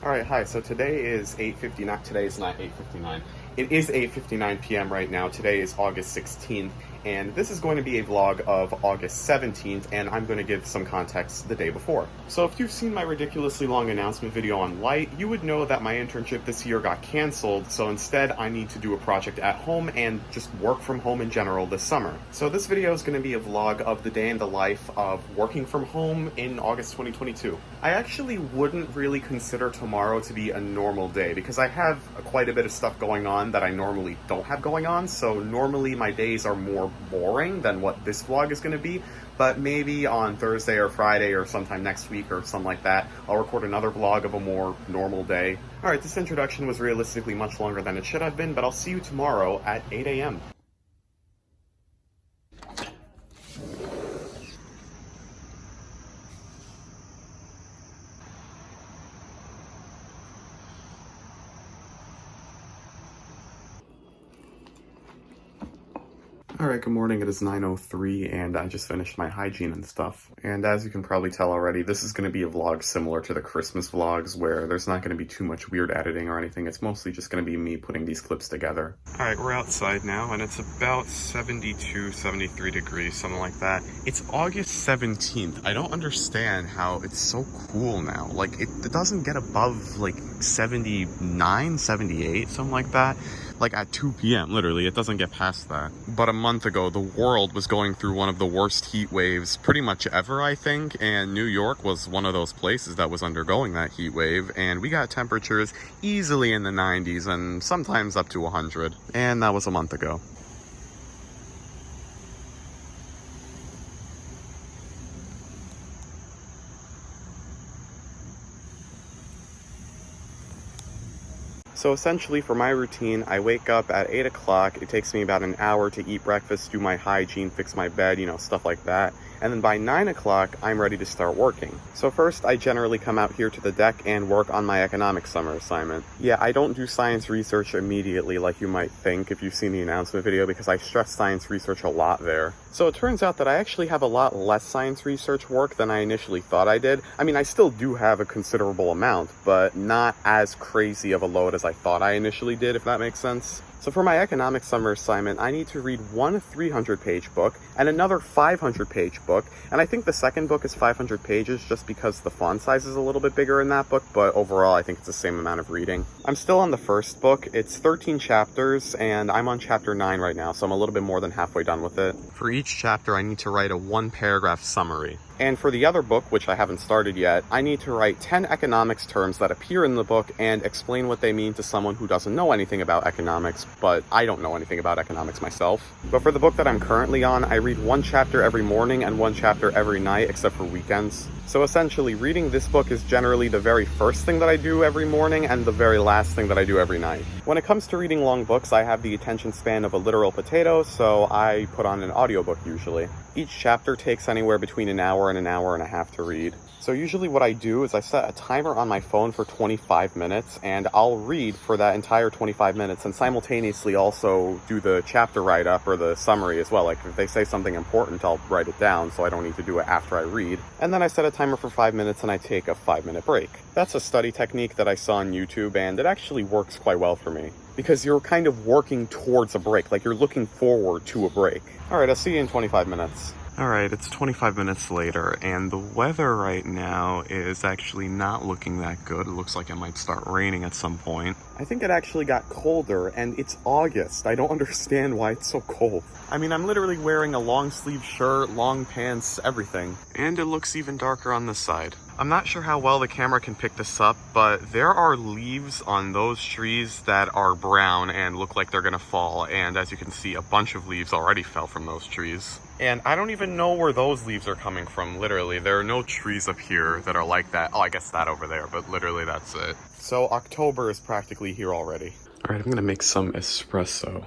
All right, hi. So today is 8:59. Today is not 8:59. It is 8:59 p.m. right now. Today is August 16th, and this is going to be a vlog of August 17th, and I'm going to give some context the day before. So if you've seen my ridiculously long announcement video on Liyte, you would know that my internship this year got canceled, so instead I need to do a project at home and just work from home in general this summer. So this video is going to be a vlog of the day in the life of working from home in August 2022. I actually wouldn't really consider tomorrow to be a normal day because I have quite a bit of stuff going on that I normally don't have going on, so normally my days are more boring than what this vlog is going to be, but maybe on Thursday or Friday or sometime next week or something like that, I'll record another vlog of a more normal day. Alright, this introduction was realistically much longer than it should have been, but I'll see you tomorrow at 8 a.m. Alright, good morning. It is 9:03 and I just finished my hygiene and stuff. And as you can probably tell already, this is going to be a vlog similar to the Christmas vlogs where there's not going to be too much weird editing or anything. It's mostly just going to be me putting these clips together. Alright, we're outside now and it's about 72, 73 degrees, something like that. It's August 17th. I don't understand how it's so cool now. Like, it doesn't get above like 79, 78, something like that. Like at 2 p.m. literally, it doesn't get past that. But a month ago, the world was going through one of the worst heat waves pretty much ever, I think, and New York was one of those places that was undergoing that heat wave, and we got temperatures easily in the 90s and sometimes up to 100, and that was a month ago. So essentially for my routine, I wake up at 8 o'clock, it takes me about an hour to eat breakfast, do my hygiene, fix my bed, stuff like that. And then by 9 o'clock, I'm ready to start working. So first, I generally come out here to the deck and work on my economics summer assignment. Yeah, I don't do science research immediately like you might think if you've seen the announcement video because I stress science research a lot there. So it turns out that I actually have a lot less science research work than I initially thought I did. I mean, I still do have a considerable amount, but not as crazy of a load as I thought I initially did, if that makes sense. So for my economics summer assignment, I need to read one 300-page book and another 500-page book, and I think the second book is 500 pages just because the font size is a little bit bigger in that book, but overall I think it's the same amount of reading. I'm still on the first book. It's 13 chapters, and I'm on chapter 9 right now, so I'm a little bit more than halfway done with it. For each chapter, I need to write a one-paragraph summary. And for the other book, which I haven't started yet, I need to write 10 economics terms that appear in the book and explain what they mean to someone who doesn't know anything about economics, but I don't know anything about economics myself. But for the book that I'm currently on, I read one chapter every morning and one chapter every night, except for weekends. So essentially, reading this book is generally the very first thing that I do every morning and the very last thing that I do every night. When it comes to reading long books, I have the attention span of a literal potato, so I put on an audiobook usually. Each chapter takes anywhere between an hour and an hour and a half to read. So usually what I do is I set a timer on my phone for 25 minutes and I'll read for that entire 25 minutes and simultaneously also do the chapter write-up or the summary as well. Like if they say something important, I'll write it down so I don't need to do it after I read. And then I set a timer for 5 minutes and I take a 5-minute break. That's a study technique that I saw on YouTube and it actually works quite well for me because you're kind of working towards a break, like you're looking forward to a break. Alright, I'll see you in 25 minutes. Alright, it's 25 minutes later, and the weather right now is actually not looking that good. It looks like it might start raining at some point. I think it actually got colder, and it's August. I don't understand why it's so cold. I mean, I'm literally wearing a long sleeve shirt, long pants, everything. And it looks even darker on this side. I'm not sure how well the camera can pick this up, but there are leaves on those trees that are brown and look like they're gonna fall. And as you can see, a bunch of leaves already fell from those trees. And I don't even know where those leaves are coming from, literally. There are no trees up here that are like that. Oh, I guess that over there, but literally that's it. So October is practically here already. All right, I'm gonna make some espresso.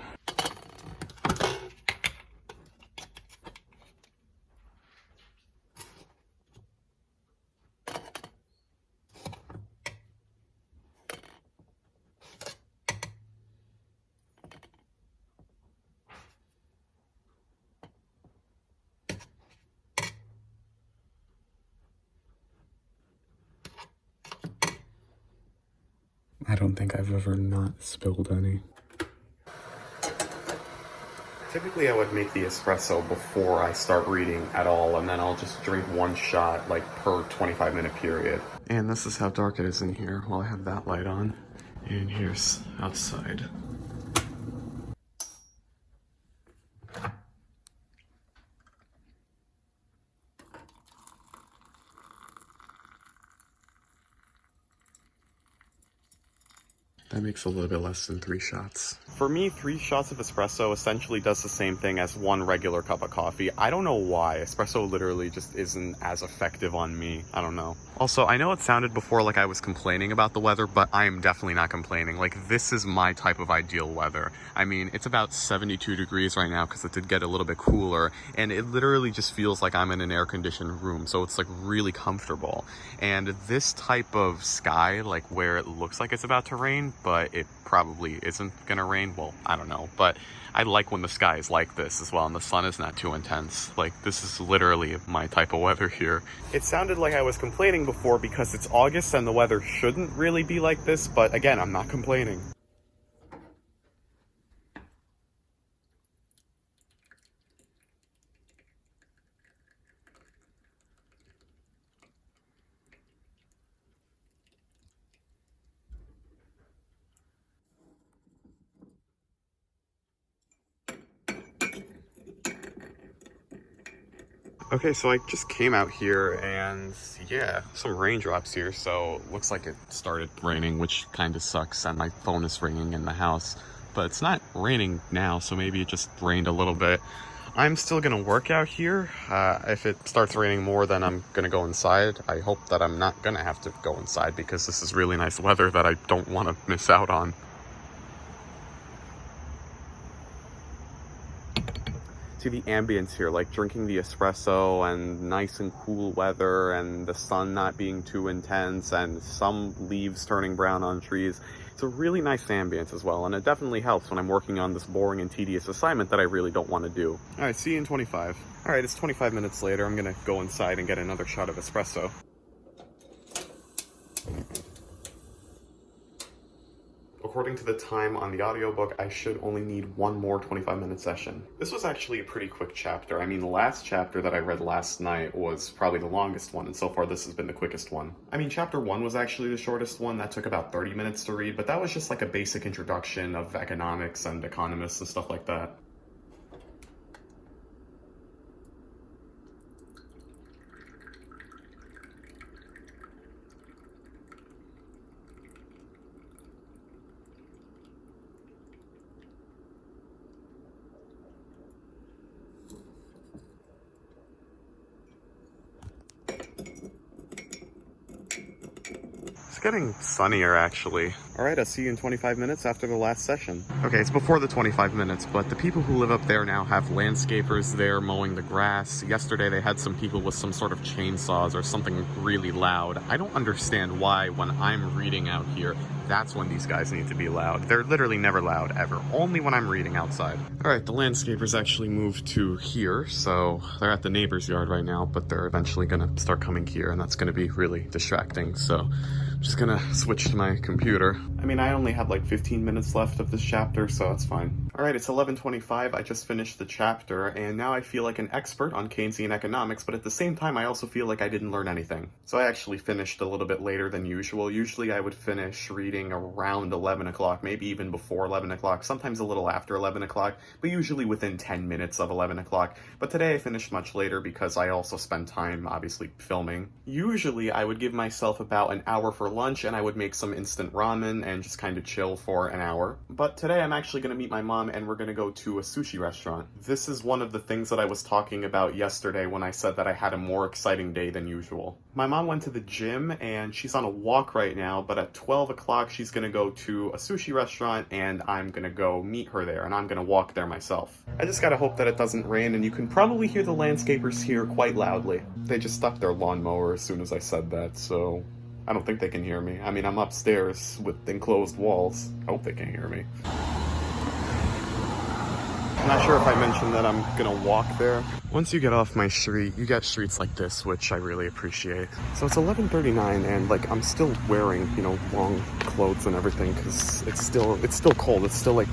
I don't think I've ever not spilled any. Typically I would make the espresso before I start reading at all, and then I'll just drink one shot like per 25-minute period. And this is how dark it is in here while I have that light on. And here's outside. That makes a little bit less than 3 shots. For me, 3 shots of espresso essentially does the same thing as 1 regular cup of coffee. I don't know why. Espresso literally just isn't as effective on me. I don't know. Also, I know it sounded before like I was complaining about the weather, but I am definitely not complaining. Like, this is my type of ideal weather. I mean, it's about 72 degrees right now because it did get a little bit cooler, and it literally just feels like I'm in an air-conditioned room, so it's like really comfortable. And this type of sky, like where it looks like it's about to rain, but it probably isn't gonna rain, well, I don't know, but I like when the sky is like this as well and the sun is not too intense. Like, this is literally my type of weather here. It sounded like I was complaining before because it's August and the weather shouldn't really be like this, but again, I'm not complaining. Okay, so I just came out here and yeah, some raindrops here, so looks like it started raining, which kind of sucks, and my phone is ringing in the house. But it's not raining now, so maybe it just rained a little bit. I'm still gonna work out here. If it starts raining more, then I'm gonna go inside. I hope that I'm not gonna have to go inside because this is really nice weather that I don't want to miss out on. See the ambience here, like drinking the espresso and nice and cool weather and the sun not being too intense and some leaves turning brown on trees. It's a really nice ambience as well, and it definitely helps when I'm working on this boring and tedious assignment that I really don't want to do. All right, see you in 25. All right, it's 25 minutes later. I'm gonna go inside and get another shot of espresso. According to the time on the audiobook, I should only need 1 more 25-minute session. This was actually a pretty quick chapter. I mean, the last chapter that I read last night was probably the longest one, and so far this has been the quickest one. I mean, chapter 1 was actually the shortest one. That took about 30 minutes to read, but that was just like a basic introduction of economics and economists and stuff like that. It's getting sunnier, actually. All right, I'll see you in 25 minutes after the last session. Okay, it's before the 25 minutes, but the people who live up there now have landscapers there mowing the grass. Yesterday, they had some people with some sort of chainsaws or something really loud. I don't understand why, when I'm reading out here, that's when these guys need to be loud. They're literally never loud, ever. Only when I'm reading outside. All right, the landscapers actually moved to here, so they're at the neighbor's yard right now, but they're eventually gonna start coming here, and that's gonna be really distracting, so I'm just gonna switch to my computer. I mean, I only have like 15 minutes left of this chapter, so it's fine. All right, it's 11:25. I just finished the chapter, and now I feel like an expert on Keynesian economics, but at the same time, I also feel like I didn't learn anything. So I actually finished a little bit later than usual. Usually I would finish reading around 11 o'clock, maybe even before 11 o'clock, sometimes a little after 11 o'clock, but usually within 10 minutes of 11 o'clock. But today I finished much later because I also spent time, obviously, filming. Usually I would give myself about an hour for lunch, and I would make some instant ramen and just kind of chill for an hour. But today I'm actually going to meet my mom, and we're going to go to a sushi restaurant. This is one of the things that I was talking about yesterday when I said that I had a more exciting day than usual. My mom went to the gym, and she's on a walk right now, but at 12 o'clock she's going to go to a sushi restaurant, and I'm going to go meet her there, and I'm going to walk there myself. I just gotta hope that it doesn't rain, and you can probably hear the landscapers here quite loudly. They just stopped their lawnmower as soon as I said that, so I don't think they can hear me. I mean, I'm upstairs with enclosed walls. I hope they can hear me. I'm not sure if I mentioned that I'm gonna walk there. Once you get off my street, you get streets like this, which I really appreciate. So it's 11:39, and like I'm still wearing, you know, long clothes and everything because it's still cold. It's still like,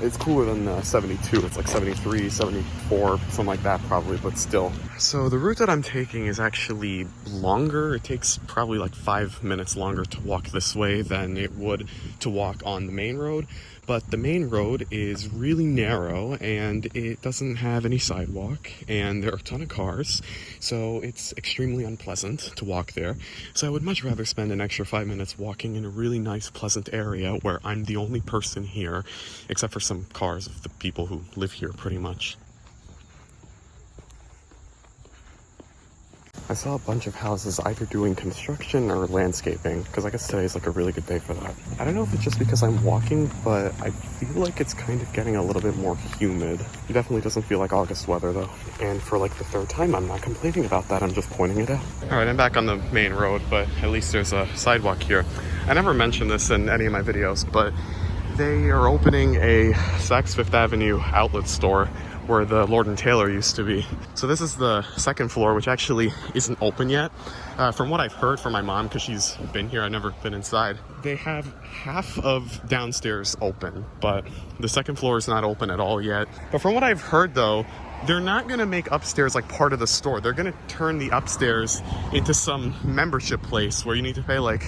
it's cooler than 72. It's like 73, 74, something like that probably, but still. So the route that I'm taking is actually longer. It takes probably like 5 minutes longer to walk this way than it would to walk on the main road. But the main road is really narrow and it doesn't have any sidewalk and there are a ton of cars. So it's extremely unpleasant to walk there. So I would much rather spend an extra 5 minutes walking in a really nice, pleasant area where I'm the only person here, except for some cars of the people who live here pretty much. I saw a bunch of houses either doing construction or landscaping, because I guess today is like a really good day for that. I don't know if it's just because I'm walking, but I feel like it's kind of getting a little bit more humid. It definitely doesn't feel like August weather though. And for like the third time, I'm not complaining about that, I'm just pointing it out. All right, I'm back on the main road, but at least there's a sidewalk here. I never mentioned this in any of my videos, but they are opening a Saks Fifth Avenue outlet store where the Lord & Taylor used to be. So this is the second floor, which actually isn't open yet. From what I've heard from my mom, because she's been here, I've never been inside, they have half of downstairs open, but the second floor is not open at all yet. But from what I've heard though, they're not gonna make upstairs like part of the store. They're gonna turn the upstairs into some membership place where you need to pay like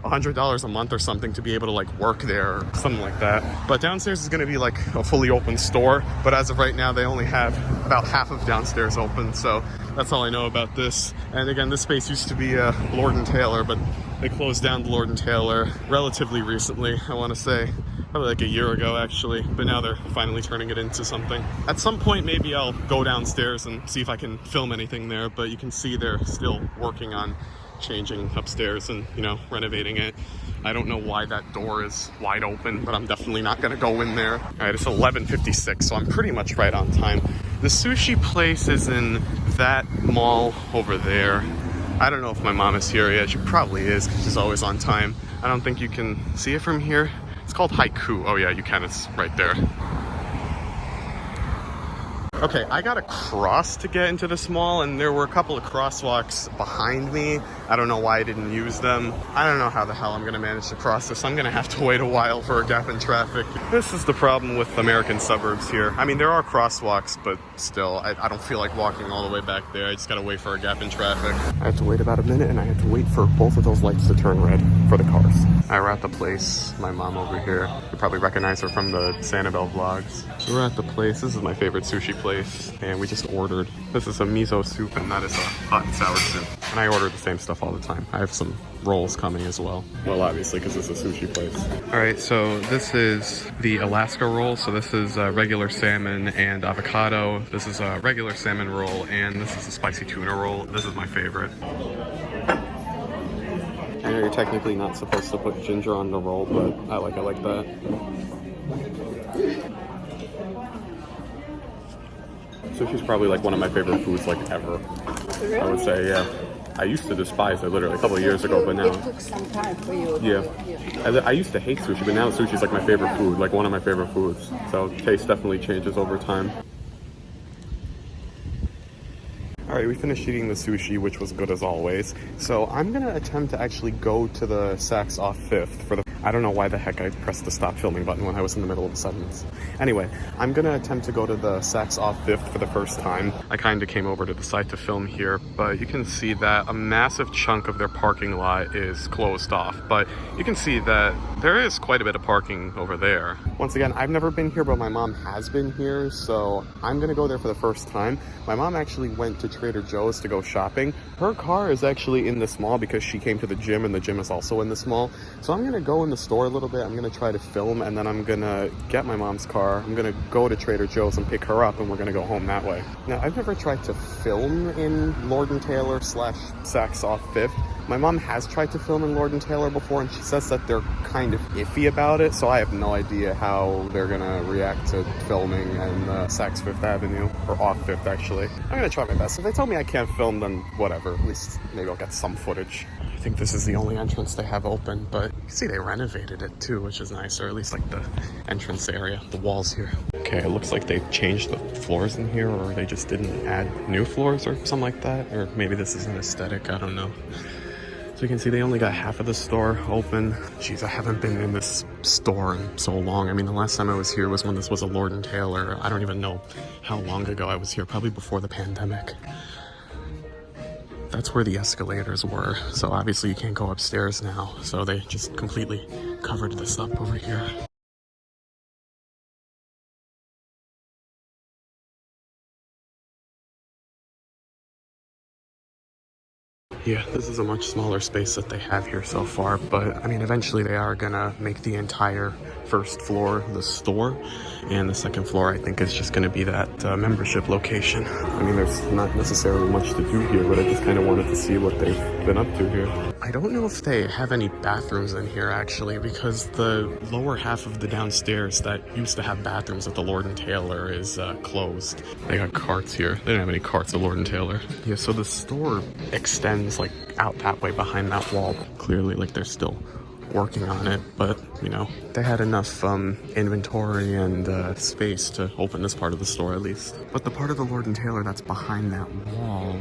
$100 a month or something to be able to like work there or something like that. But downstairs is going to be like a fully open store, but as of right now they only have about half of downstairs open, so that's all I know about this. And again, this space used to be a Lord & Taylor, but they closed down the Lord & Taylor relatively recently. I want to say probably like a year ago actually, but now they're finally turning it into something. At some point maybe I'll go downstairs and see if I can film anything there, but you can see they're still working on changing upstairs and, you know, renovating it. I don't know why that door is wide open, but I'm definitely not gonna go in there. All right, it's 11:56, so I'm pretty much right on time. The sushi place is in that mall over there. I don't know if my mom is here yet. She probably is because she's always on time. I don't think you can see it from here. It's called Haiku. Oh yeah, you can. It's right there. Okay, I got across to get into this mall, and there were a couple of crosswalks behind me. I don't know why I didn't use them. I don't know how the hell I'm gonna manage to cross this. I'm gonna have to wait a while for a gap in traffic. This is the problem with American suburbs here. I mean, there are crosswalks, but still, I don't feel like walking all the way back there. I just gotta wait for a gap in traffic. I have to wait about a minute, and I have to wait for both of those lights to turn red for the cars. We're at the place. My mom over here. You probably recognize her from the Sanibel vlogs. We're at the place. This is my favorite sushi place, and we just ordered. This is a miso soup, and that is a hot and sour soup. And I order the same stuff all the time. I have some rolls coming as well. Well, obviously, because it's a sushi place. All right, so this is the Alaska roll. So this is regular salmon and avocado. This is a regular salmon roll, and this is a spicy tuna roll. This is my favorite. I know you're technically not supposed to put ginger on the roll, but I like it like that. Sushi's probably like one of my favorite foods like ever. Really? I would say, yeah. I used to despise it literally a couple of years ago, but now... It took some time for you. Yeah. I used to hate sushi, but now sushi's like my favorite food, like one of my favorite foods. So taste definitely changes over time. Alright, we finished eating the sushi, which was good as always. So I'm gonna attempt to actually go to the Saks off 5th for the... I don't know why the heck I pressed the stop filming button when I was in the middle of a sentence. Anyway, I'm gonna attempt to go to the Saks off 5th for the first time. I kind of came over to the site to film here, but you can see that a massive chunk of their parking lot is closed off. But you can see that there is quite a bit of parking over there. Once again, I've never been here, but my mom has been here, so I'm gonna go there for the first time. My mom actually went to Trader Joe's to go shopping. Her car is actually in this mall because she came to the gym, and the gym is also in this mall. So I'm gonna go in the store a little bit. I'm gonna try to film, and then I'm gonna get my mom's car. I'm gonna go to Trader Joe's and pick her up, and we're gonna go home that way. Now, I've never tried to film in Lord & Taylor / Saks off 5th. My mom has tried to film in Lord & Taylor before, and she says that they're kind of iffy about it, so I have no idea how they're gonna react to filming in Saks Fifth Avenue, or off 5th actually. I'm gonna try my best. If they tell me I can't film, then whatever. At least maybe I'll get some footage. I think this is the only entrance they have open, but you can see they renovated it too, which is nice, or at least like the entrance area, the walls here. Okay, it looks like they changed the floors in here, or they just didn't add new floors or something like that. Or maybe this is an aesthetic, I don't know. So you can see they only got half of the store open. Jeez, I haven't been in this store in so long. I mean, the last time I was here was when this was a Lord & Taylor. I don't even know how long ago I was here, probably before the pandemic. That's where the escalators were. So obviously you can't go upstairs now. So they just completely covered this up over here. Yeah, this is a much smaller space that they have here so far, but I mean, eventually they are gonna make the entire first floor the store, and the second floor I think is just gonna be that membership location. I mean, there's not necessarily much to do here, but I just kind of wanted to see what they've been up to here. I don't know if they have any bathrooms in here actually, because the lower half of the downstairs that used to have bathrooms at the Lord & Taylor is closed. They got carts here. They didn't have any carts at Lord & Taylor. Yeah, so the store extends like out that way behind that wall. Clearly, like they're still working on it, but you know, they had enough inventory and space to open this part of the store at least. But the part of the Lord & Taylor that's behind that wall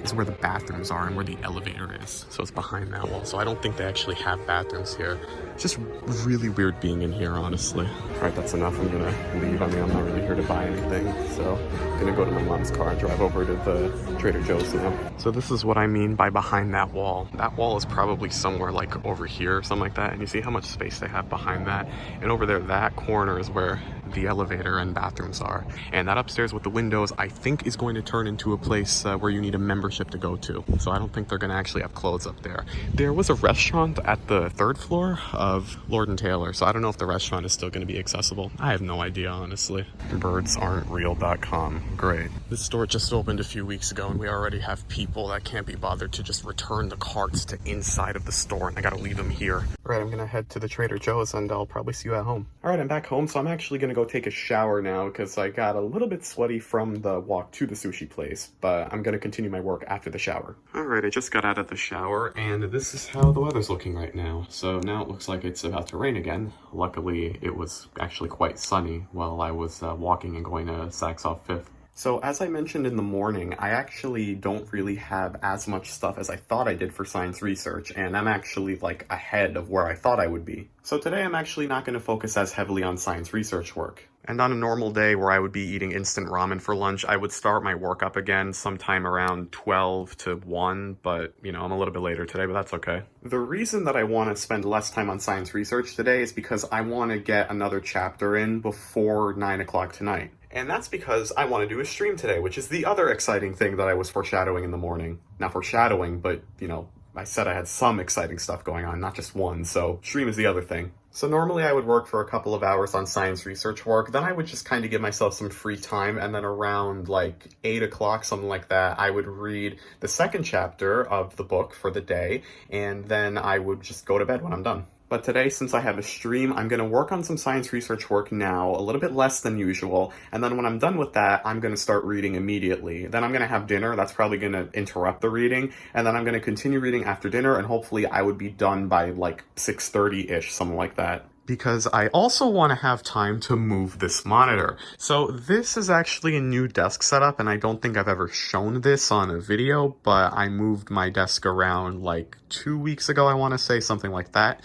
is where the bathrooms are and where the elevator is. So it's behind that wall. So I don't think they actually have bathrooms here. It's just really weird being in here, honestly. All right, that's enough. I'm gonna leave. I mean, I'm not really here to buy anything. So I'm gonna go to my mom's car and drive over to the Trader Joe's now. So this is what I mean by behind that wall. That wall is probably somewhere like over here or something like that. And you see how much space they have behind that. And over there, that corner is where the elevator and bathrooms are. And that upstairs with the windows, I think is going to turn into a place where you need a membership to go to. So I don't think they're gonna actually have clothes up there. There was a restaurant at the third floor of Lord & Taylor, so I don't know if the restaurant is still gonna be accessible. I have no idea, honestly. Birdsaren'treal.com, great. This store just opened a few weeks ago and we already have people that can't be bothered to just return the carts to inside of the store, and I gotta leave them here. All right, I'm gonna head to the Trader Joe's and I'll probably see you at home. All right, I'm back home, so I'm actually gonna go take a shower now because I got a little bit sweaty from the walk to the sushi place, but I'm gonna continue my work after the shower. All right, I just got out of the shower and this is how the weather's looking right now. So now it looks like it's about to rain again. Luckily, it was actually quite sunny while I was walking and going to Saks Off 5th. So as I mentioned in the morning, I actually don't really have as much stuff as I thought I did for science research, and I'm actually like ahead of where I thought I would be. So today I'm actually not going to focus as heavily on science research work. And on a normal day where I would be eating instant ramen for lunch, I would start my work up again sometime around 12 to 1, but you know, I'm a little bit later today, but that's okay. The reason that I want to spend less time on science research today is because I want to get another chapter in before 9 o'clock tonight. And that's because I want to do a stream today, which is the other exciting thing that I was foreshadowing in the morning. Not foreshadowing, but, you know, I said I had some exciting stuff going on, not just one, so stream is the other thing. So normally I would work for a couple of hours on science research work, then I would just kind of give myself some free time, and then around like 8 o'clock, something like that, I would read the second chapter of the book for the day, and then I would just go to bed when I'm done. But today, since I have a stream, I'm going to work on some science research work now, a little bit less than usual, and then when I'm done with that, I'm going to start reading immediately. Then I'm going to have dinner, that's probably going to interrupt the reading, and then I'm going to continue reading after dinner, and hopefully I would be done by like 6:30-ish, something like that. Because I also want to have time to move this monitor. So this is actually a new desk setup, and I don't think I've ever shown this on a video, but I moved my desk around like 2 weeks ago, I want to say, something like that.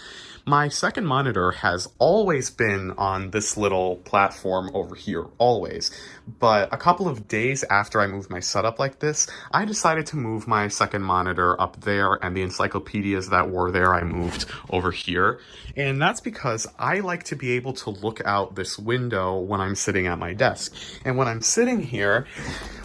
My second monitor has always been on this little platform over here, always. But a couple of days after I moved my setup like this, I decided to move my second monitor up there, and the encyclopedias that were there I moved over here. And that's because I like to be able to look out this window when I'm sitting at my desk. And when I'm sitting here,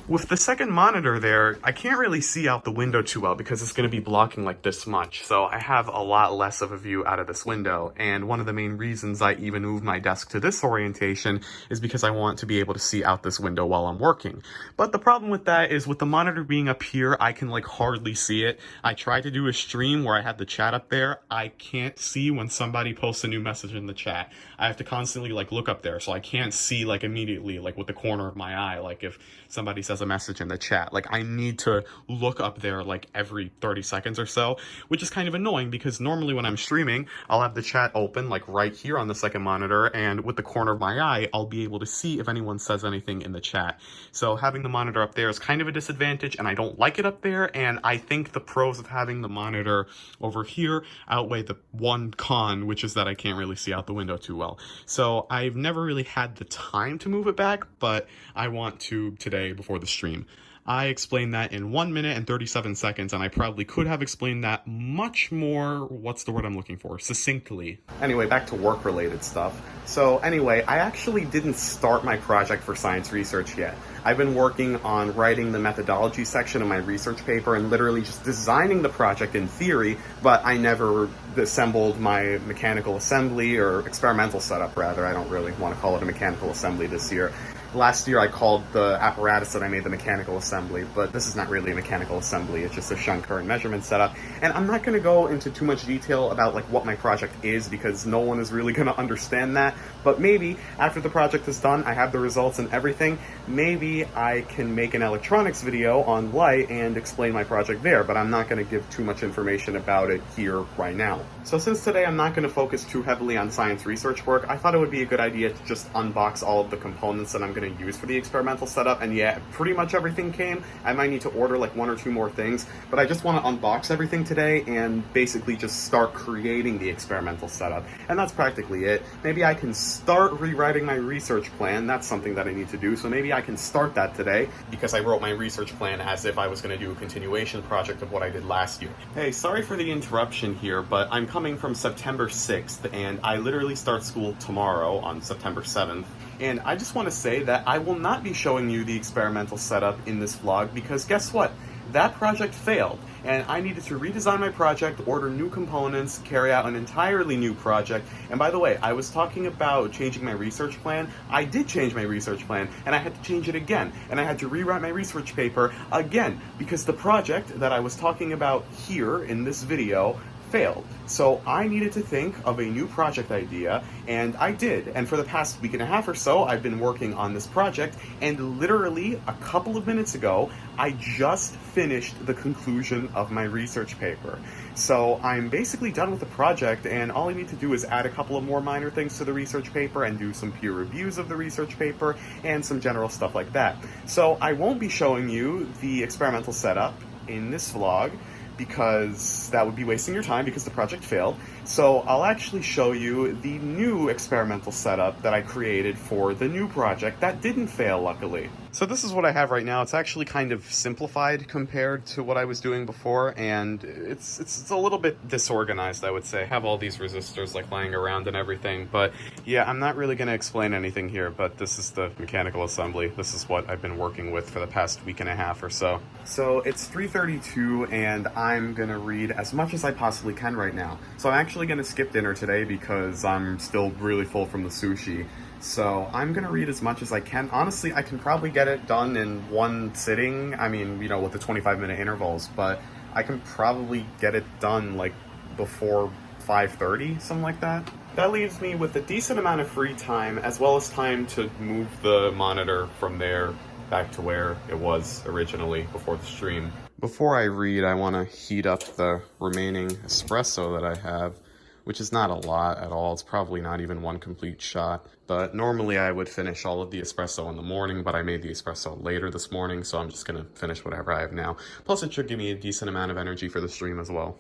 with the second monitor there, I can't really see out the window too well because it's going to be blocking like this much. So I have a lot less of a view out of this window. And one of the main reasons I even moved my desk to this orientation is because I want to be able to see out this window while I'm working. But the problem with that is with the monitor being up here, I can like hardly see it. I tried to do a stream where I had the chat up there. I can't see when somebody posts a new message in the chat. I have to constantly like look up there. So I can't see like immediately like with the corner of my eye, like if somebody says as a message in the chat. Like, I need to look up there like every 30 seconds or so, which is kind of annoying because normally when I'm streaming, I'll have the chat open like right here on the second monitor, and with the corner of my eye, I'll be able to see if anyone says anything in the chat. So having the monitor up there is kind of a disadvantage, and I don't like it up there, and I think the pros of having the monitor over here outweigh the one con, which is that I can't really see out the window too well. So I've never really had the time to move it back, but I want to today before the stream. I explained that in 1 minute and 37 seconds, and I probably could have explained that much more, what's the word I'm looking for, succinctly. Anyway, back to work-related stuff. So anyway, I actually didn't start my project for science research yet. I've been working on writing the methodology section of my research paper and literally just designing the project in theory, but I never assembled my mechanical assembly, or experimental setup rather. I don't really want to call it a mechanical assembly this year. Last year I called the apparatus that I made the mechanical assembly, but this is not really a mechanical assembly, it's just a shunt current measurement setup. And I'm not going to go into too much detail about like what my project is, because no one is really going to understand that. But maybe after the project is done, I have the results and everything, maybe I can make an electronics video on Liyte and explain my project there, but I'm not going to give too much information about it here right now. So since today I'm not going to focus too heavily on science research work, I thought it would be a good idea to just unbox all of the components that I'm going to use for the experimental setup. And yeah, pretty much everything came. I might need to order like 1 or 2 more things, but I just want to unbox everything today and basically just start creating the experimental setup. And that's practically it. Maybe I can start rewriting my research plan. That's something that I need to do, so maybe I can start that today, because I wrote my research plan as if I was going to do a continuation project of what I did last year. Hey, sorry for the interruption here, but I'm coming from September 6th, and I literally start school tomorrow on September 7th. And I just want to say that I will not be showing you the experimental setup in this vlog, because guess what? That project failed, and I needed to redesign my project, order new components, carry out an entirely new project. And by the way, I was talking about changing my research plan. I did change my research plan, and I had to change it again, and I had to rewrite my research paper again, because the project that I was talking about here in this video failed. So I needed to think of a new project idea, and I did. And for the past week and a half or so, I've been working on this project, and literally a couple of minutes ago, I just finished the conclusion of my research paper. So I'm basically done with the project, and all I need to do is add a couple of more minor things to the research paper and do some peer reviews of the research paper and some general stuff like that. So I won't be showing you the experimental setup in this vlog, because that would be wasting your time, because the project failed. So I'll actually show you the new experimental setup that I created for the new project that didn't fail, luckily. So this is what I have right now. It's actually kind of simplified compared to what I was doing before, and it's a little bit disorganized, I would say. I have all these resistors like lying around and everything, but yeah, I'm not really going to explain anything here, but this is the mechanical assembly. This is what I've been working with for the past week and a half or so. So it's 3:32, and I'm going to read as much as I possibly can right now. So I'm actually going to skip dinner today because I'm still really full from the sushi. So I'm going to read as much as I can. Honestly, I can probably get it done in one sitting. I mean, you know, with the 25-minute intervals, but I can probably get it done like before 5:30, something like that. That leaves me with a decent amount of free time, as well as time to move the monitor from there back to where it was originally before the stream. Before I read, I want to heat up the remaining espresso that I have, which is not a lot at all. It's probably not even one complete shot. But normally I would finish all of the espresso in the morning, but I made the espresso later this morning, so I'm just going to finish whatever I have now. Plus it should give me a decent amount of energy for the stream as well.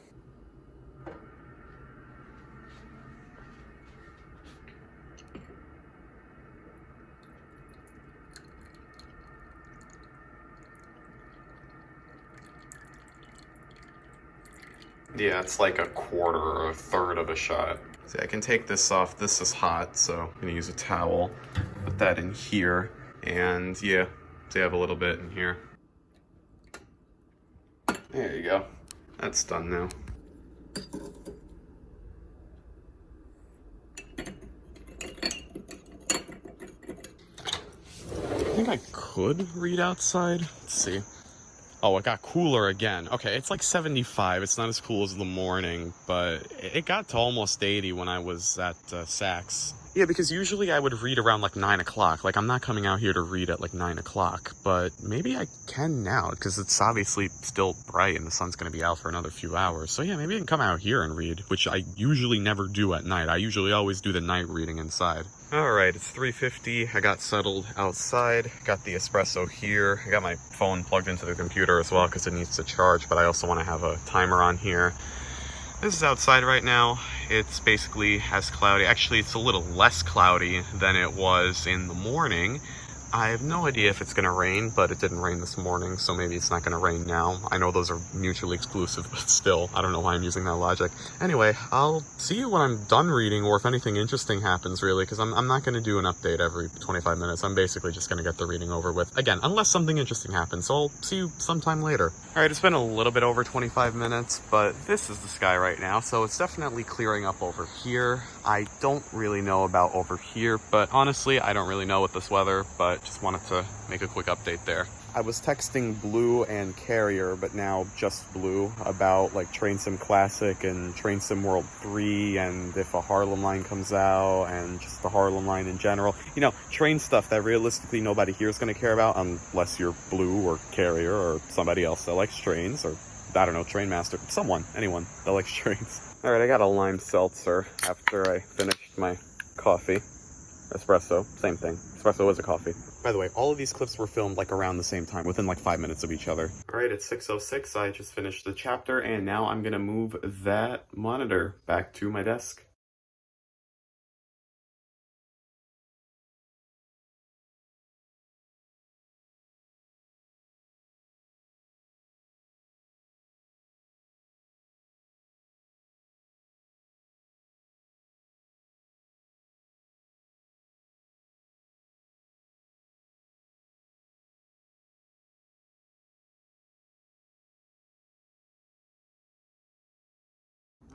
Yeah, it's like a quarter or a third of a shot. See, I can take this off. This is hot, so I'm gonna use a towel. Put that in here, and yeah, so you have a little bit in here. There you go. That's done now. I think I could read outside. Let's see. Oh, it got cooler again. Okay, it's like 75. It's not as cool as the morning, but it got to almost 80 when I was at Saks. Yeah, because usually I would read around like 9 o'clock. Like, I'm not coming out here to read at like 9 o'clock, but maybe I can now because it's obviously still bright and the sun's going to be out for another few hours. So yeah, maybe I can come out here and read, which I usually never do at night. I usually always do the night reading inside. All right, it's 3:50. I got settled outside, got the espresso here. I got my phone plugged into the computer as well because it needs to charge, but I also want to have a timer on here. This is outside right now. It's basically as cloudy. Actually, it's a little less cloudy than it was in the morning. I have no idea if it's going to rain, but it didn't rain this morning, so maybe it's not going to rain now. I know those are mutually exclusive, but still, I don't know why I'm using that logic. Anyway, I'll see you when I'm done reading, or if anything interesting happens, really, because I'm not going to do an update every 25 minutes. I'm basically just going to get the reading over with. Again, unless something interesting happens, so I'll see you sometime later. All right, it's been a little bit over 25 minutes, but this is the sky right now, so it's definitely clearing up over here. I don't really know about over here, but honestly, I don't really know with this weather, but just wanted to make a quick update there. I was texting Blue and Carrier, but now just Blue, about like Train Sim Classic and Train Sim World 3, and if a Harlem line comes out, and just the Harlem line in general. You know, train stuff that realistically nobody here is going to care about unless you're Blue or Carrier or somebody else that likes trains, or I don't know, Train Master, anyone that likes trains. All right, I got a lime seltzer after I finished my coffee. Espresso, same thing. Espresso is a coffee. By the way, all of these clips were filmed like around the same time, within like 5 minutes of each other. All right, it's 6:06. I just finished the chapter, and now I'm gonna move that monitor back to my desk.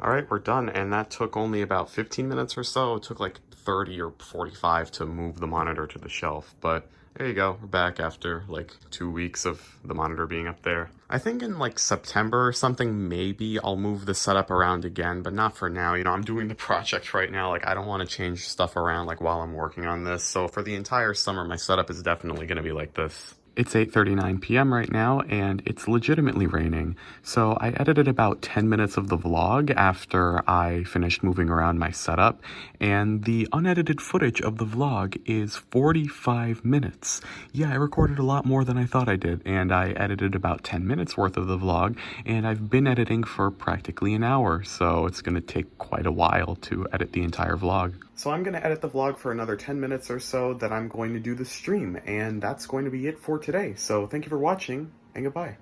All right, we're done, and that took only about 15 minutes or so. It took like 30 or 45 to move the monitor to the shelf, but there you go. We're back after like 2 weeks of the monitor being up there. I think in like September or something, maybe I'll move the setup around again, but not for now. You know, I'm doing the project right now. Like, I don't want to change stuff around like while I'm working on this. So for the entire summer, my setup is definitely going to be like this. It's 8:39 p.m. right now, and it's legitimately raining. So I edited about 10 minutes of the vlog after I finished moving around my setup, and the unedited footage of the vlog is 45 minutes. Yeah, I recorded a lot more than I thought I did, and I edited about 10 minutes worth of the vlog, and I've been editing for practically an hour, so it's gonna take quite a while to edit the entire vlog. So I'm going to edit the vlog for another 10 minutes or so, then I'm going to do the stream, and that's going to be it for today. So thank you for watching, and goodbye.